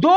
2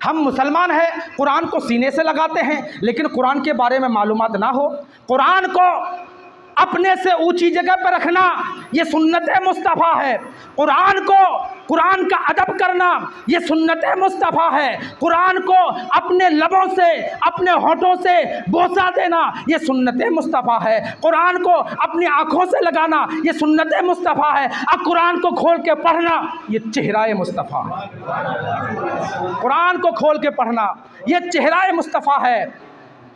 ہم مسلمان ہیں، قرآن کو سینے سے لگاتے ہیں، لیکن قرآن کے بارے میں معلومات نہ ہو، قرآن کو اپنے سے اونچی جگہ پہ رکھنا یہ سنت مصطفیٰ ہے، قرآن کو قرآن کا ادب کرنا یہ سنت مصطفیٰ ہے، قرآن کو اپنے لبوں سے اپنے ہونٹوں سے بوسہ دینا یہ سنت مصطفیٰ ہے، قرآن کو اپنی آنکھوں سے لگانا یہ سنت مصطفیٰ ہے، اب قرآن کو کھول کے پڑھنا یہ چہرہ مصطفیٰ ہے، قرآن کو کھول کے پڑھنا یہ چہرہ مصطفیٰ ہے۔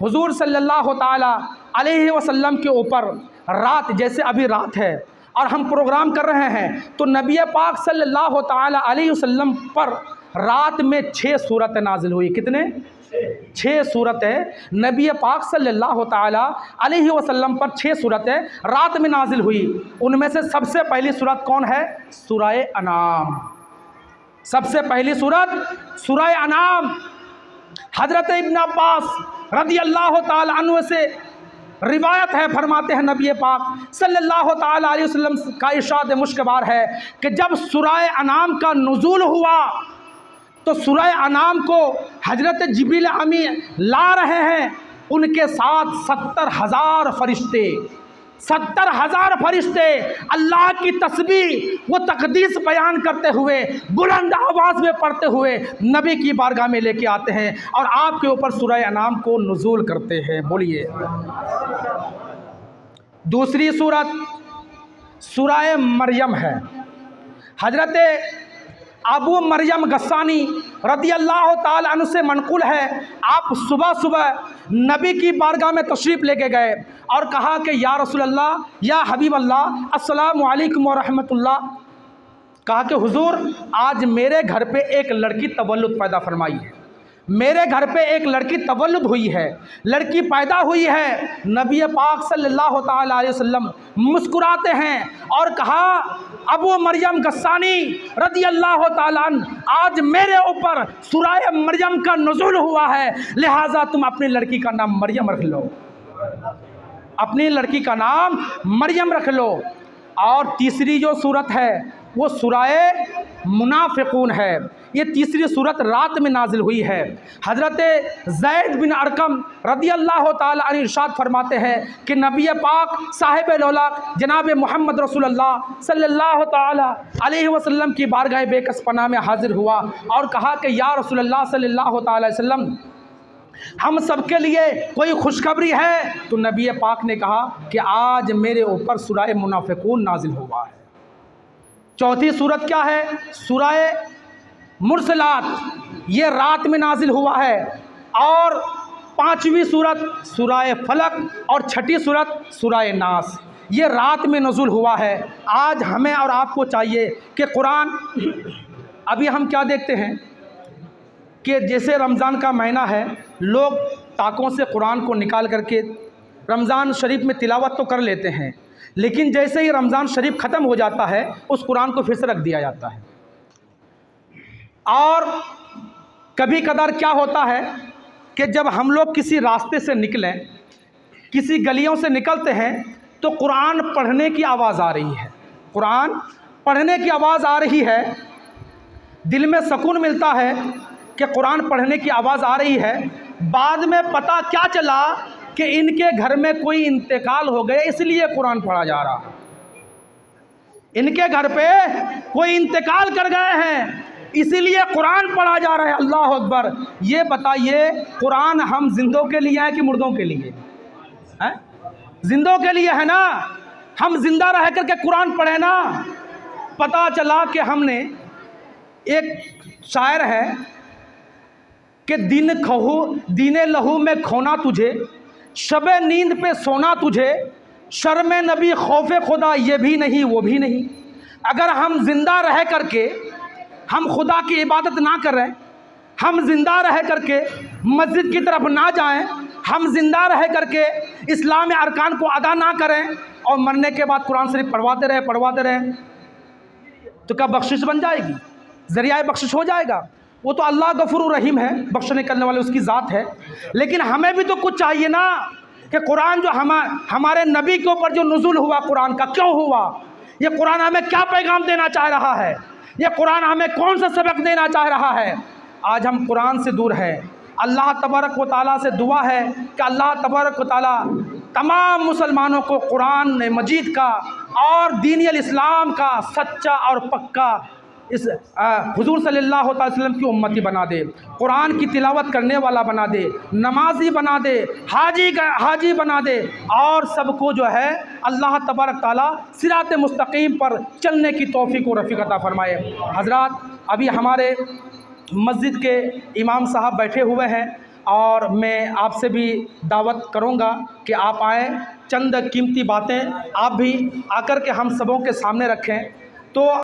حضور صلی اللہ تعالی علیہ وسلم کے اوپر رات، جیسے ابھی رات ہے اور ہم پروگرام کر رہے ہیں، تو نبی پاک صلی اللہ تعالی علیہ وسلم پر رات میں 6 صورتیں نازل ہوئی۔ کتنے؟ 6 صورتیں نبی پاک صلی اللہ تعالی علیہ وسلم پر 6 صورتیں رات میں نازل ہوئی۔ ان میں سے سب سے پہلی صورت کون ہے؟ سورہ انعام۔ سب سے پہلی صورت سورہ انعام۔ حضرت ابن عباس رضی اللہ تعالی عنہ سے روایت ہے، فرماتے ہیں نبی پاک صلی اللہ تعالی علیہ وسلم کا ارشاد مشکبار ہے کہ جب سورہ انعام کا نزول ہوا تو سورہ انعام کو حضرت جبریل امین لا رہے ہیں، ان کے ساتھ 70,000 فرشتے، 70,000 فرشتے اللہ کی تسبیح و تقدیس بیان کرتے ہوئے بلند آواز میں پڑھتے ہوئے نبی کی بارگاہ میں لے کے آتے ہیں اور آپ کے اوپر سورہ انعام کو نزول کرتے ہیں۔ بولیے۔ دوسری صورت سورہ مریم ہے۔ حضرت ابو مریم غسانی رضی اللہ تعالی عنہ سے منقول ہے، آپ صبح صبح نبی کی بارگاہ میں تشریف لے کے گئے اور کہا کہ یا رسول اللہ، یا حبیب اللہ، السلام علیکم ورحمۃ اللہ۔ کہا کہ حضور آج میرے گھر پہ ایک لڑکی تولد پیدا فرمائی ہے، میرے گھر پہ ایک لڑکی تولد ہوئی ہے، لڑکی پیدا ہوئی ہے۔ نبی پاک صلی اللہ تعالی علیہ وسلم مسکراتے ہیں اور کہا ابو مریم غسانی رضی اللہ تعالیٰ عنہ، آج میرے اوپر سورہ مریم کا نزول ہوا ہے، لہٰذا تم اپنی لڑکی کا نام مریم رکھ لو، اپنی لڑکی کا نام مریم رکھ لو۔ اور تیسری جو صورت ہے وہ سورہ منافقون ہے، یہ تیسری صورت رات میں نازل ہوئی ہے۔ حضرت زید بن ارقم رضی اللہ تعالی عنہ ارشاد فرماتے ہیں کہ نبی پاک صاحب لولاق جناب محمد رسول اللہ صلی اللہ تعالی علیہ وسلم کی بارگاہ بے کس پناہ میں حاضر ہوا اور کہا کہ یا رسول اللہ صلی اللہ تعالی علیہ وسلم، ہم سب کے لیے کوئی خوشخبری ہے؟ تو نبی پاک نے کہا کہ آج میرے اوپر سورہ منافقون نازل ہوا ہے۔ چوتھی صورت کیا ہے؟ سورہ مرسلات، یہ رات میں نازل ہوا ہے۔ اور پانچویں صورت سورہ فلق اور چھٹی صورت سورہ ناس، یہ رات میں نزول ہوا ہے۔ آج ہمیں اور آپ کو چاہیے کہ قرآن، ابھی ہم کیا دیکھتے ہیں کہ جیسے رمضان کا مہینہ ہے، لوگ طاقوں سے قرآن کو نکال کر کے رمضان شریف میں تلاوت تو کر لیتے ہیں، لیکن جیسے ہی رمضان شریف ختم ہو جاتا ہے اس قرآن کو پھر سے رکھ دیا جاتا ہے۔ اور کبھی کبھار کیا ہوتا ہے کہ جب ہم لوگ کسی راستے سے نکلیں، کسی گلیوں سے نکلتے ہیں تو قرآن پڑھنے کی آواز آ رہی ہے، قرآن پڑھنے کی آواز آ رہی ہے، دل میں سکون ملتا ہے کہ قرآن پڑھنے کی آواز آ رہی ہے۔ بعد میں پتہ کیا چلا کہ ان کے گھر میں کوئی انتقال ہو گیا، اس لیے قرآن پڑھا جا رہا ہے، ان کے گھر پہ کوئی انتقال کر گئے ہیں اسی لیے قرآن پڑھا جا رہا ہے۔ اللہ اکبر۔ یہ بتائیے قرآن ہم زندوں کے لیے ہے کہ مردوں کے لیے ہے؟ زندوں کے لیے ہے نا، ہم زندہ رہ کر کے قرآن پڑھیں نا۔ پتہ چلا کہ ہم نے، ایک شاعر ہے کہ دین لہو میں کھونا تجھے، شب نیند پہ سونا تجھے، شرم نبی خوف خدا یہ بھی نہیں وہ بھی نہیں۔ اگر ہم زندہ رہ کر کے ہم خدا کی عبادت نہ کریں، ہم زندہ رہ کر کے مسجد کی طرف نہ جائیں، ہم زندہ رہ کر کے اسلام ارکان کو ادا نہ کریں اور مرنے کے بعد قرآن شریف پڑھواتے رہیں تو کیا بخشش بن جائے گی؟ ذریعہ بخشش ہو جائے گا؟ وہ تو اللہ غفور الرحیم ہے، بخشنے کرنے والے اس کی ذات ہے، لیکن ہمیں بھی تو کچھ چاہیے نا کہ قرآن جو ہمارے نبی کے اوپر جو نزول ہوا قرآن کا، کیوں ہوا؟ یہ قرآن ہمیں کیا پیغام دینا چاہ رہا ہے؟ یہ قرآن ہمیں کون سا سبق دینا چاہ رہا ہے؟ آج ہم قرآن سے دور ہیں۔ اللہ تبارک و تعالیٰ سے دعا ہے کہ اللہ تبارک و تعالیٰ تمام مسلمانوں کو قرآن مجید کا اور دین الاسلام کا سچا اور پکا اس حضور صلی اللہ تعالی وسلم کی امتی بنا دے، قرآن کی تلاوت کرنے والا بنا دے، نمازی بنا دے، حاجی بنا دے، اور سب کو جو ہے اللہ تبارک تعالیٰ صراط مستقیم پر چلنے کی توفیق و رفیق عطا فرمائے۔ حضرات، ابھی ہمارے مسجد کے امام صاحب بیٹھے ہوئے ہیں، اور میں آپ سے بھی دعوت کروں گا کہ آپ آئیں، چند قیمتی باتیں آپ بھی آ کر کے ہم سبوں کے سامنے رکھیں۔ تو